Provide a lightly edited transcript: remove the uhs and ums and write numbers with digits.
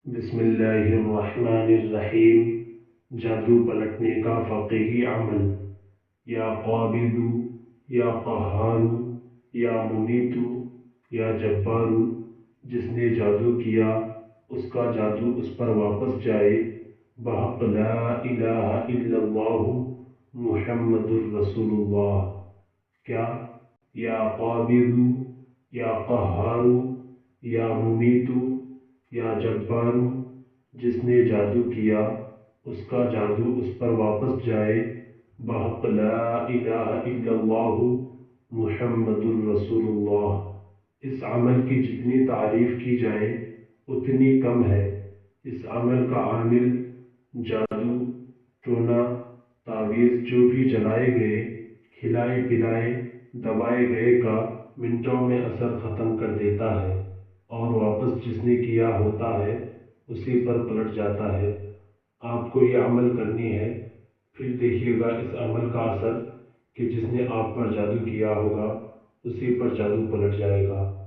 بسم اللہ الرحمن الرحیم۔ جادو پلٹنے کا فقیہی عمل۔ یا قابض، یا قہار، یا ممیت، یا جبار، جس نے جادو کیا اس کا جادو اس پر واپس جائے، بحق لا الہ الا اللہ محمد الرسول اللہ۔ کیا؟ یا قابض، یا قہار، یا ممیت، یا جبار، جس نے جادو کیا اس کا جادو اس پر واپس جائے، بحق لا الہ الا اللہ محمد الرسول اللہ۔ اس عمل کی جتنی تعریف کی جائے اتنی کم ہے۔ اس عمل کا عامل جادو ٹونا تعویذ جو بھی جلائے گئے، کھلائے پلائے، دبائے گئے کا منٹوں میں اثر ختم کر دیتا ہے، اور واپس جس نے کیا ہوتا ہے اسی پر پلٹ جاتا ہے۔ آپ کو یہ عمل کرنی ہے، پھر دیکھیے گا اس عمل کا اثر کہ جس نے آپ پر جادو کیا ہوگا اسی پر جادو پلٹ جائے گا۔